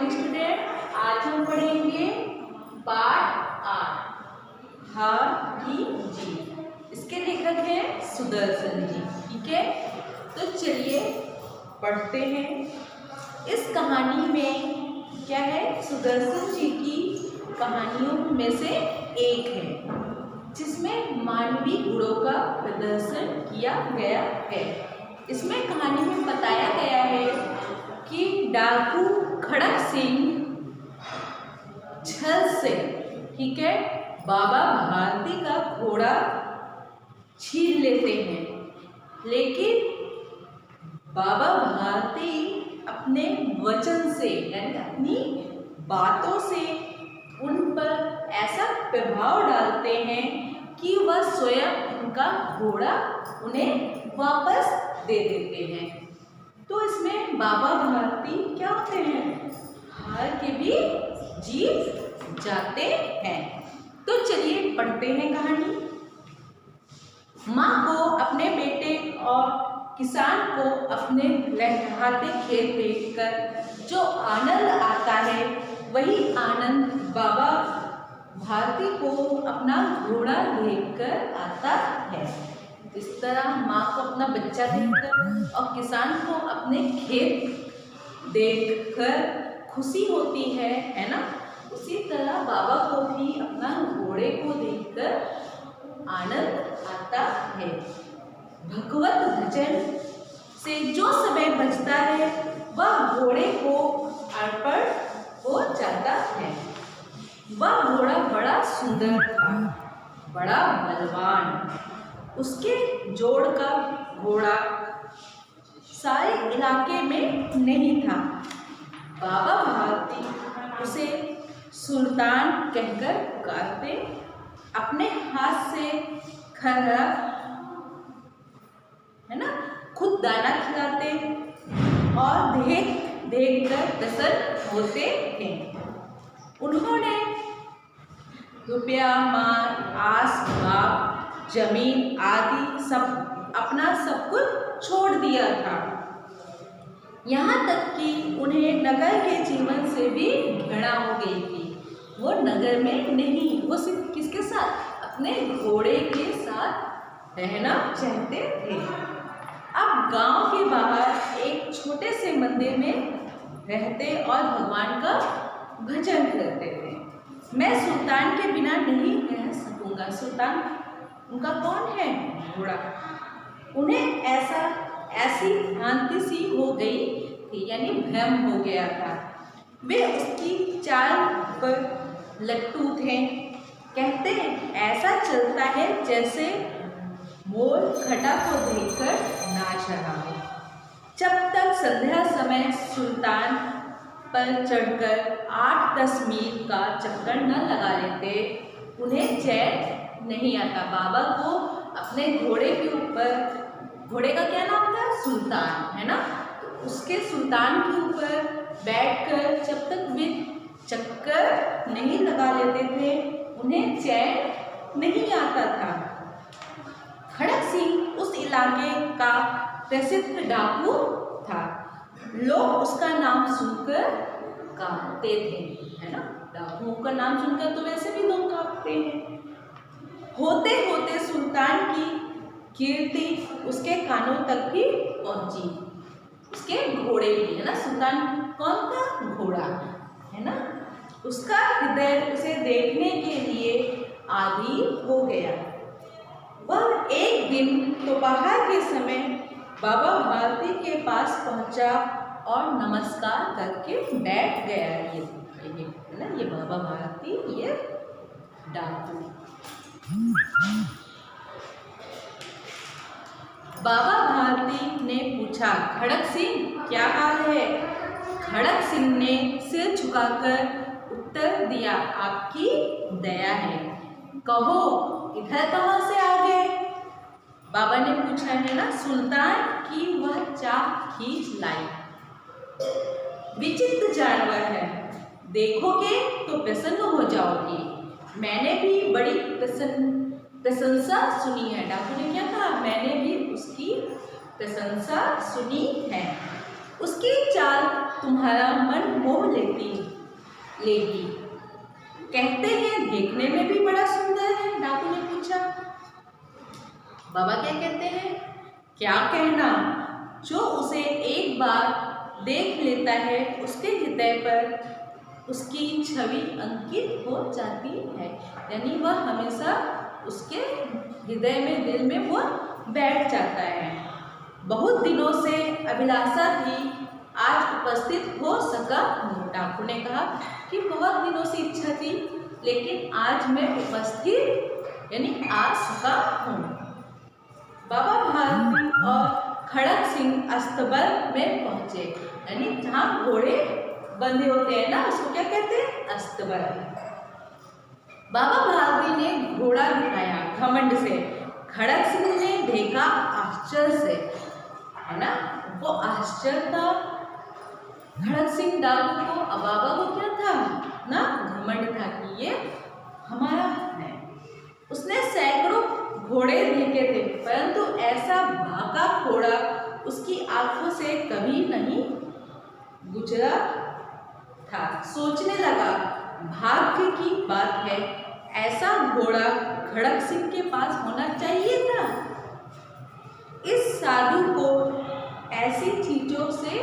Morning student. आज हम पढ़ेंगे पाठ 8 हा की जी। इसके लेखक हैं सुदर्शन जी। ठीक है, तो चलिए पढ़ते हैं। इस कहानी में क्या है, सुदर्शन जी की कहानियों में से एक है जिसमें मानवीय गुणों का प्रदर्शन किया गया है। इसमें कहानी में बताया गया है कि डाकू खड़क सिंह छल से, ठीक है, बाबा भारती का घोड़ा छीन लेते हैं, लेकिन बाबा भारती अपने वचन से यानी अपनी बातों से उन पर ऐसा प्रभाव डालते हैं कि वह स्वयं उनका घोड़ा उन्हें वापस दे देते हैं। तो इसमें बाबा भारती क्या होते हैं, हार के भी जीत जाते हैं। तो चलिए पढ़ते हैं कहानी। माँ को अपने बेटे और किसान को अपने लहलहाते खेत देखकर जो आनंद आता है, वही आनंद बाबा भारती को अपना घोड़ा देखकर आता है। इस तरह माँ को अपना बच्चा देखकर और किसान को अपने खेत देखकर खुशी होती है ना। उसी तरह बाबा को भी अपना घोड़े को देखकर आनंद आता है। भगवत भजन से जो समय बचता है वह घोड़े को अर्पण हो जाता है। वह घोड़ा बड़ा सुंदर था, बड़ा बलवान। उसके जोड़ का घोड़ा सारे इलाके में नहीं था। बाबा भारती उसे सुल्तान कहकर पुकारते, अपने हाथ से खरहरा है ना खुद दाना खिलाते और देख देख कर प्रसन्न होते थे। उन्होंने रुपया, माल, आस-पास, जमीन आदि सब अपना सब कुछ छोड़ दिया था। यहाँ तक कि उन्हें नगर के जीवन से भी घृणा हो गई थी। वो नगर में नहीं, वो सिर्फ किसके साथ, अपने घोड़े के साथ रहना चाहते थे। अब गांव के बाहर एक छोटे से मंदिर में रहते और भगवान का भजन करते थे। मैं सुल्तान के बिना नहीं रह सकूंगा। सुल्तान उनका कौन है, घोड़ा। उन्हें ऐसी भ्रांति सी हो गई थी, यानी भ्रम हो गया था। वे उसकी चाल पर लट्टू थे। कहते ऐसा चलता है जैसे मोर खटा को देखकर नाच रहा हो। जब तक संध्या समय सुल्तान पर चढ़कर 8-10 मील का चक्कर न लगा लेते, उन्हें चैन नहीं आता। बाबा को अपने घोड़े के ऊपर, घोड़े का क्या नाम था, सुल्तान, है ना, तो उसके सुल्तान के ऊपर बैठकर जब तक वे चक्कर नहीं लगा लेते थे, उन्हें चैन नहीं आता था। खड़क सिंह उस इलाके का प्रसिद्ध डाकू था। लोग उसका नाम सुनकर कांपते थे, है ना। डाकुओं का नाम सुनकर तो वैसे भी लोग कांपते हैं। होते होते सुल्तान की कीर्ति उसके कानों तक भी पहुंची, उसके घोड़े की, है ना। सुल्तान कौन था, घोड़ा, है ना। उसका हृदय उसे देखने के लिए आदी हो गया। वह एक दिन दोपहर के समय बाबा भारती के पास पहुंचा और नमस्कार करके बैठ गया। ये है ना, ये बाबा भारती, ये डाकू। बाबा भारती ने पूछा, खड़क सिंह क्या हाल है। खड़क सिंह ने सिर झुकाकर उत्तर दिया, आपकी दया है। कहो इधर कहाँ से आ गए। बाबा ने पूछा, है ना। सुल्तान की वह चाह खींच लाई। विचित्र जानवर है, देखोगे तो प्रसन्न हो जाओगे। मैंने भी बड़ी प्रशंसा सुनी है। डाकू ने क्या कहा, मैंने भी उसकी प्रशंसा सुनी है। उसकी चाल तुम्हारा मन मोह लेगी। कहते हैं देखने में भी बड़ा सुंदर है, डाकू ने पूछा। बाबा क्या कहते हैं, क्या कहना, जो उसे एक बार देख लेता है उसके हृदय पर उसकी छवि अंकित हो जाती है, यानी वह हमेशा उसके हृदय में, दिल में वो बैठ जाता है। बहुत दिनों से अभिलाषा थी, आज उपस्थित हो सका हूँ। डाकू ने कहा कि बहुत दिनों से इच्छा थी, लेकिन आज मैं उपस्थित यानी आ सका हूँ। बाबा भारती और खड़क सिंह अस्तबल में पहुँचे, यानी जहाँ घोड़े बंधे होते हैं ना, उसको क्या कहते हैं, अस्तबल। बाबा भारती ने घोड़ा दिखाया घमंड से, खड़क सिंह ने देखा आश्चर्य से, है ना, वो आश्चर्य था खड़क सिंह डाकू को। अब बाबा को क्या था ना, घमंड था कि ये हमारा है। उसने सैकड़ों घोड़े देखे थे, परंतु ऐसा भागा घोड़ा उसकी आंखों से कभी नहीं गुजरा था। सोचने लगा, भाग्य की बात है, ऐसा घोड़ा खड़क सिंह के पास होना चाहिए था। इस साधु को ऐसी चीजों से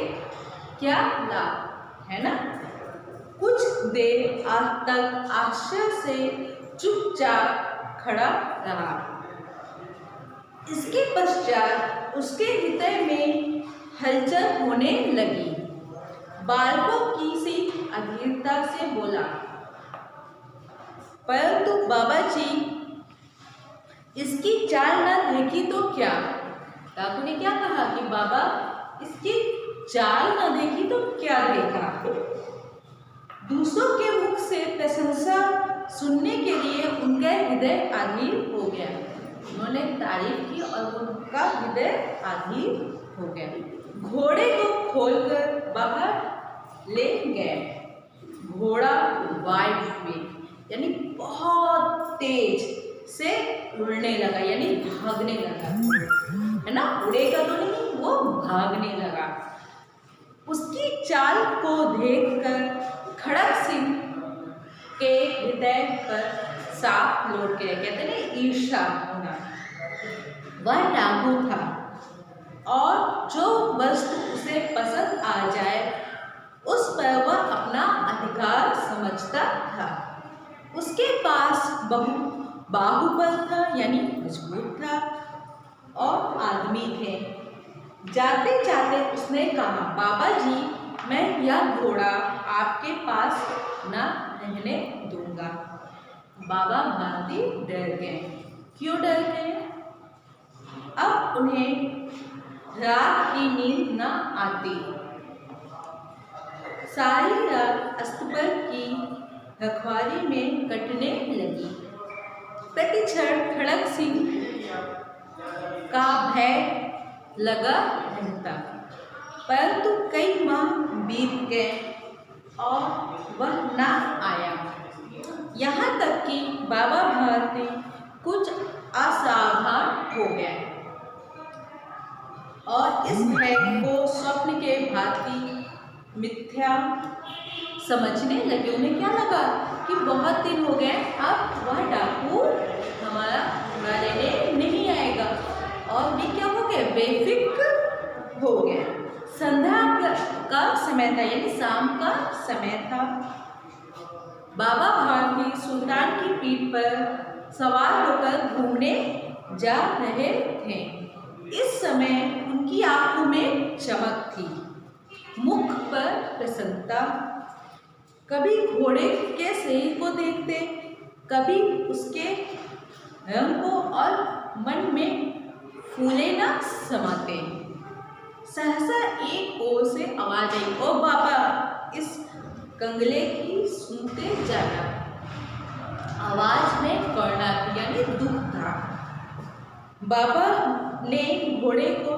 क्या लाभ, है ना। कुछ देर आज तक आश्चर्य से चुपचाप खड़ा रहा। इसके पश्चात उसके हृदय में हलचल होने लगी। बालकों की सी अधीरता से बोला, परंतु बाबा जी, इसकी चाल न देखी तो क्या। डाकू ने क्या कहा कि बाबा, इसकी चाल न देखी तो क्या देखा। दूसरों के मुख से प्रशंसा सुनने के लिए उनका हृदय अधीर हो गया। उन्होंने तारीफ की और उनका हृदय अधीर हो गया। घोड़े को खोलकर बाहर ले गए। घोड़ा वाइड में यानी बहुत तेज से उड़ने लगा, यानी भागने लगा, है ना, उड़ेगा तो नहीं, वो भागने लगा। उसकी चाल को देखकर खड़क सिंह के हृदय पर सांप लौट गया, कहते हैं ईर्ष्या होना। वह डाकू था और जो वस्तु उसे पसंद आ जाए उस पर वह अपना अधिकार समझता था। उसके पास बाहुबल था, यानी मजबूत था, और आदमी थे। जाते जाते उसने कहा, बाबा जी, मैं यह घोड़ा आपके पास न रहने दूंगा। बाबा भारती डर गए। क्यों डर गए? अब उन्हें रात की नींद न आती। सारी रात अस्तबल की रखवाली में कटने लगी। प्रतिक्षण खड़क सिंह का भय लगा रहता, परंतु कई माह बीत गए और वह न आया। यहाँ तक कि बाबा भारती कुछ असावधान हो गए और इस भय को स्वप्न के भांति मिथ्या समझने लगे। उन्हें क्या लगा कि बहुत दिन हो गए, अब वह डाकू हमारा घोड़ा लेने नहीं आएगा, और वे क्या हो गए, बेफिक्र हो गए। संध्या का समय था, यानी शाम का समय था। बाबा भारती सुल्तान की पीठ पर सवार होकर घूमने जा रहे थे। इस समय उनकी आंखों में चमक थी, मुख पर प्रसन्नता। कभी घोड़े के शरीर को देखते, कभी उसके रंग को, और मन में फूले न समाते। सहसा एक ओर से आवाज आई, ओ बाबा, इस कंगले की सुनते जाना। आवाज में करुणा थी, यानी दुख था। बाबा ने घोड़े को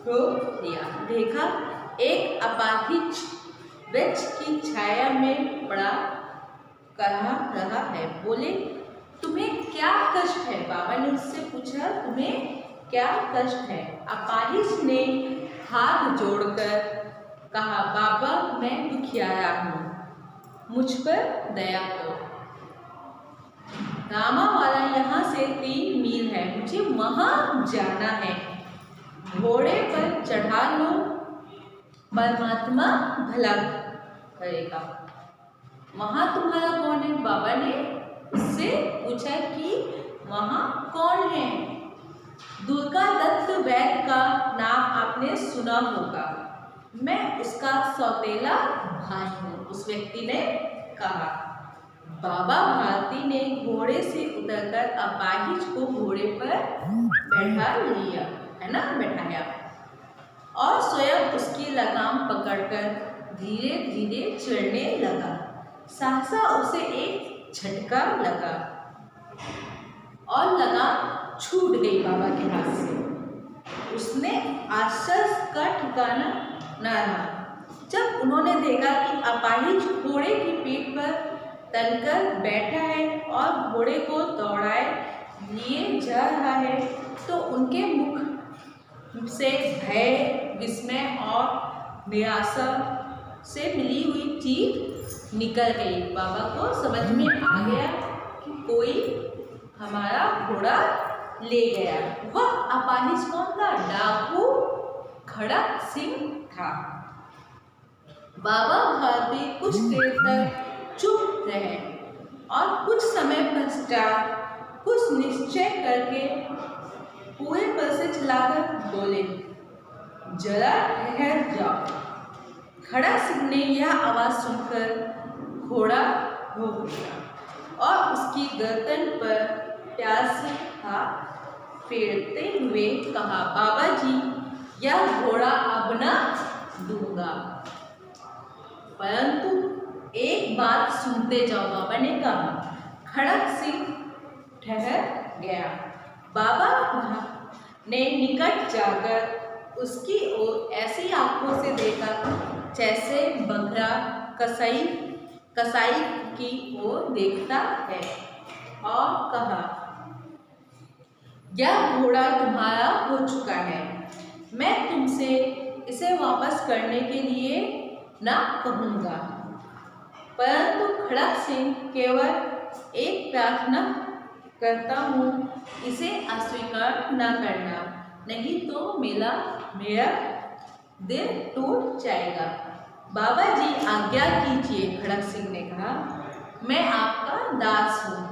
रोक दिया। देखा एक अपाहिज वृक्ष की छाया में पड़ा रहा है। बोले, तुम्हें क्या कष्ट है? बाबा ने उससे पूछा, तुम्हें क्या कष्ट है? अपाहिज ने हाथ जोड़कर कहा, बाबा मैं दुखियारा हूँ, मुझ पर दया करो। रामा वाला यहाँ से 3 मील है, मुझे वहाँ जाना है, घोड़े पर चढ़ा लो, परमात्मा भला करेगा। वहाँ तुम्हारा कौन है? बाबा ने उससे पूछा कि वहाँ कौन है? दुर्गा दत्त वैद्य का नाम आपने सुना होगा, मैं उसका सौतेला भाई हूँ, उस व्यक्ति ने कहा। बाबा भारती ने घोड़े से उतरकर अपाहिज को घोड़े पर बैठा लिया, है ना, बैठाया, और स्वयं उसकी लगाम पकड़कर धीरे धीरे चढ़ने लगा। सहसा उसे एक झटका लगा और लगाम छूट गई बाबा के हाथ से। उसने आश्चर्य का ठिकाना न रहा जब उन्होंने देखा कि अपाहिज घोड़े की पीठ पर तनकर बैठा है और घोड़े को दौड़ाए लिए जा रहा है, तो उनके मुख से भय, विस्मय और निराशा से मिली हुई चीख निकल गई। बाबा को समझ में आ गया कि कोई हमारा घोड़ा ले गया। वह अपाहिज कौन था? डाकू खड़क सिंह था। बाबा भारती कुछ देर तक चुप रहे और कुछ समय पश्चात कुछ निश्चय करके पूरे पर से चलाकर बोले, जरा ठहर जाओ। खड़ा सिंह ने यह आवाज सुनकर घोड़ा रोक लिया और उसकी गर्दन पर प्यार से हाथ फेरते हुए कहा, बाबा जी यह घोड़ा अब न दूंगा, परंतु एक बात सुनते जाओ। बाबा ने कहा। खड़क सिंह ठहर गया। बाबा ने निकट जाकर उसकी ओर ऐसी आंखों से देखा जैसे बकरा कसाई की ओर देखता है और कहा, यह घोड़ा तुम्हारा हो चुका है, मैं तुमसे इसे वापस करने के लिए न कहूँगा, परंतु खड़क सिंह केवल एक प्रार्थना करता हूँ, इसे अस्वीकार न करना, नहीं तो मेरा दिल टूट जाएगा। बाबा जी आज्ञा कीजिए, खड़क सिंह ने कहा, मैं आपका दास हूँ,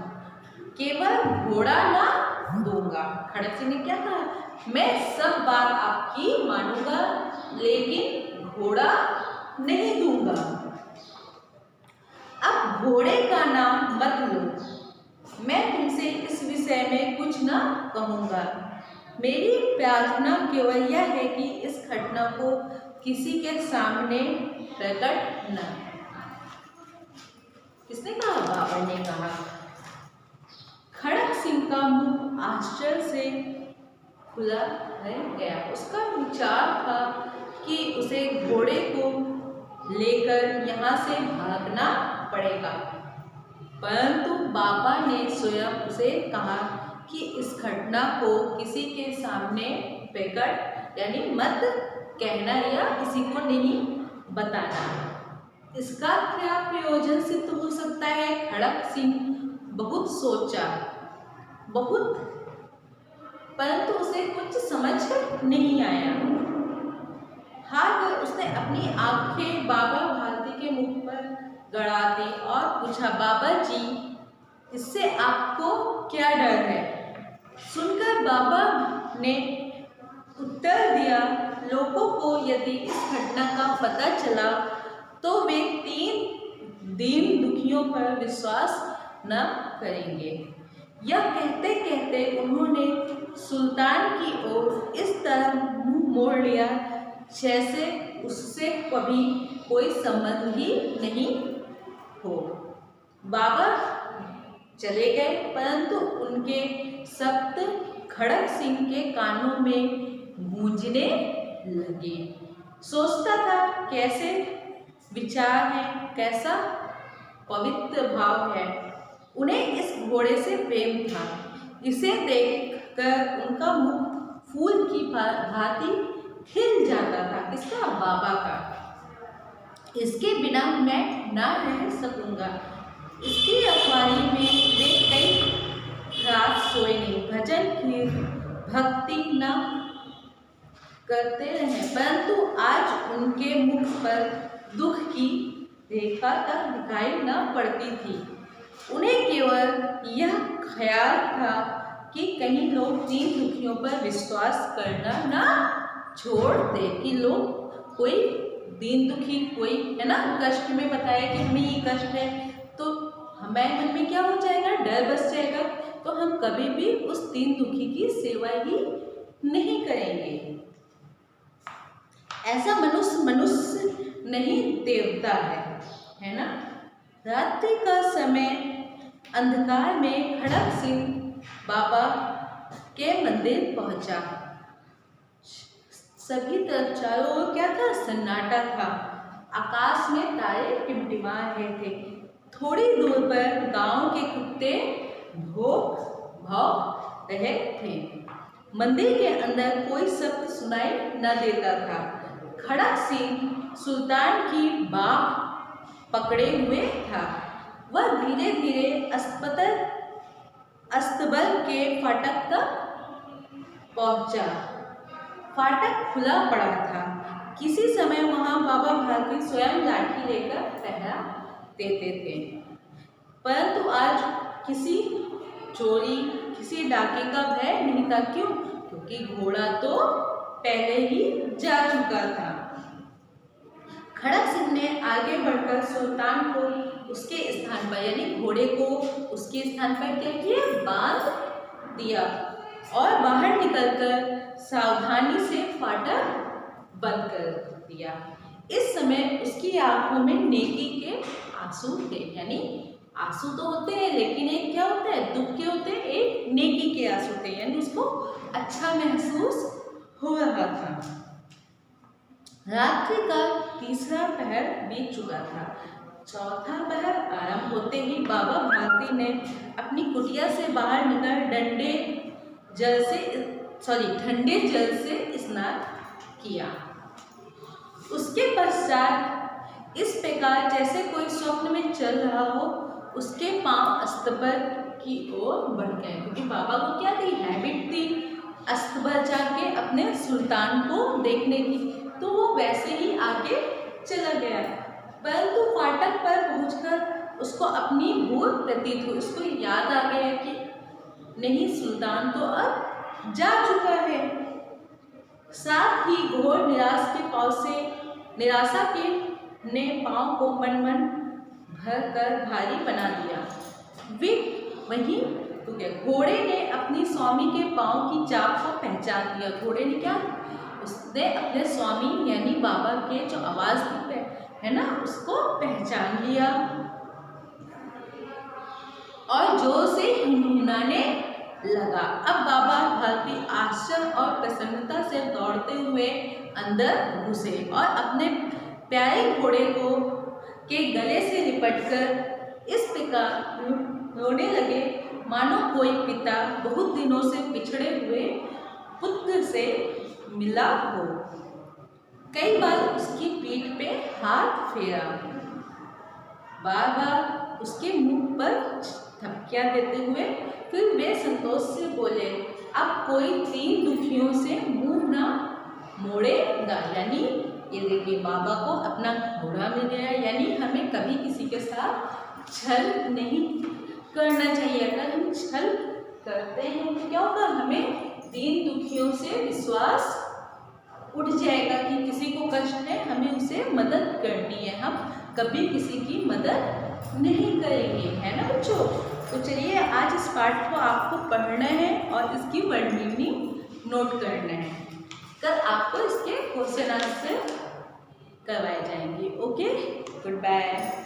केवल घोड़ा ना दूंगा। खड़क सिंह ने क्या कहा? मैं सब बात आपकी मानूंगा, लेकिन घोड़ा नहीं दूंगा। अब घोड़े का नाम मत लो, मैं तुमसे इस विषय में कुछ ना कहूँगा। मेरी प्रार्थना केवल यह है कि इस घटना को किसी के सामने प्रकट न। किसने कहा? बाबा ने कहा। खड़क सिंह का मुंह आश्चर्य से खुला रह गया। उसका विचार था कि उसे घोड़े को लेकर यहाँ से भागना पड़ेगा, परंतु बाबा ने स्वयं उसे कहा कि इस घटना को किसी के सामने प्रकट यानी मत कहना या किसी को नहीं बताना। इसका क्या प्रयोजन सिद्ध हो सकता है? खड़क सिंह बहुत सोचा, परंतु उसे कुछ समझ नहीं आया। हार कर उसने अपनी आंखें बाबा भारती के मुख पर गड़ा दी और पूछा, बाबा जी इससे आपको क्या डर है? सुनकर बाबा ने उत्तर दिया, लोगों को यदि इस घटना का पता चला तो वे 3 दीन दुखियों पर विश्वास न करेंगे। यह कहते कहते उन्होंने सुल्तान की ओर इस तरह मुंह मोड़ लिया जैसे उससे कभी कोई संबंध ही नहीं हो। बाबा चले गए, परंतु उनके शब्द खड़क सिंह के कानों में गूंजने लगे। सोचता था कैसे विचार है, कैसा पवित्र भाव है। उन्हें इस घोड़े से प्रेम था। इसे देखकर उनका मुख फूल की भांति खिल जाता था। किसका? बाबा का। इसके बिना मैं ना रह सकूँगा। इसकी रखवाली में वे कई रात सोए नहीं, भजन की भक्ति न करते रहे, परंतु आज उनके मुख पर दुख की रेखा तक दिखाई न पड़ती थी। उन्हें केवल यह ख्याल था कि कहीं लोग दीन दुखियों पर विश्वास करना ना छोड़ दे, कि लोग कोई दीन दुखी कोई है ना कष्ट में बताया कि हमें ये कष्ट है, तो हमारे मन में क्या हो जाएगा, डर बस जाएगा, तो हम कभी भी उस दीन दुखी की सेवा ही नहीं करेंगे। ऐसा मनुष्य नहीं देवता है ना। रात्रि का समय अंधकार में खड़क सिंह बाबा के मंदिर पहुंचा। सभी तरफ चारों ओर क्या था, सन्नाटा था। आकाश में तारे टिमटिमा रहे थे। थोड़ी दूर पर गांव के कुत्ते भौंक रहे थे। मंदिर के अंदर कोई शब्द सुनाई न देता था। खड़क सिंह सुल्तान की बाह पकड़े हुए था। वह धीरे धीरे अस्तबल के फाटक तक पहुंचा। फाटक खुला पड़ा था। किसी समय वहां बाबा भारती स्वयं लाठी लेकर पहरा देते थे, परंतु आज किसी चोरी किसी डाके का भय नहीं था। क्यों? क्योंकि घोड़ा तो पहले ही जा चुका था। खड़क सिंह ने आगे बढ़कर सुल्तान को उसके स्थान पर यानी घोड़े को उसके स्थान पर क्या किया, बांध दिया और बाहर निकलकर सावधानी से फाटक बंद कर दिया। इस समय उसकी आंखों में नेकी के आंसू थे, यानी आंसू तो होते हैं लेकिन एक क्या होता है, दुख के होते हैं, एक नेकी के आंसू थे, यानी उसको अच्छा महसूस हो रहा था। रात्रि का तीसरा पहर बीत चुका था। चौथा पहर आरंभ होते ही बाबा भारती ने अपनी कुटिया से बाहर निकल ठंडे जल से स्नान किया। उसके पश्चात इस प्रकार जैसे कोई स्वप्न में चल रहा हो, उसके पांव अस्तबल की ओर बढ़ गए, क्योंकि बाबा को क्या थी, हैबिट थी अस्तबल जाके अपने सुल्तान को देखने की, तो वो वैसे ही आगे चला गया। परंतु फाटक पर पहुंचकर उसको अपनी भूल प्रतीत हुई। उसको याद आ गया कि नहीं, सुल्तान तो अब जा चुका है। साथ ही घोर निराशा ने पांव को मन भर कर भारी बना दिया। वे वहीं रुक गए। घोड़े ने अपनी स्वामी के पांव की चाप को पहचान लिया। घोड़े ने क्या, उसने अपने स्वामी यानी बाबा के जो आवाज है ना, उसको पहचान लिया और जोर से हिनहिनाने लगा। अब बाबा भारती आश्चर्य और प्रसन्नता से दौड़ते हुए अंदर घुसे और अपने प्यारे घोड़े को के गले से लिपटकर इस प्रकार रोने लगे मानो कोई पिता बहुत दिनों से पिछड़े हुए पुत्र से मिला हो। कई बार उसकी पीठ पे हाथ फेरा, बार बार उसके मुंह पर थपकियां देते हुए फिर वे संतोष से बोले, अब कोई तीन दुखियों से मुंह ना मोड़ेगा। यानी ये देखिए, बाबा को अपना घोड़ा मिल गया, यानी हमें कभी किसी के साथ छल नहीं करना चाहिए। अगर हम छल करते हैं तो क्या होगा, हमें तीन दुखियों से विश्वास उठ जाएगा कि किसी को कष्ट है, हमें उसे मदद करनी है, हम कभी किसी की मदद नहीं करेंगे, है ना बच्चों। तो चलिए, आज इस पाठ को आपको पढ़ना है और इसकी वर्ड मीनिंग नोट करना है। कल आपको इसके क्वेश्चन आंसर करवाए जाएंगे। Okay, good bye.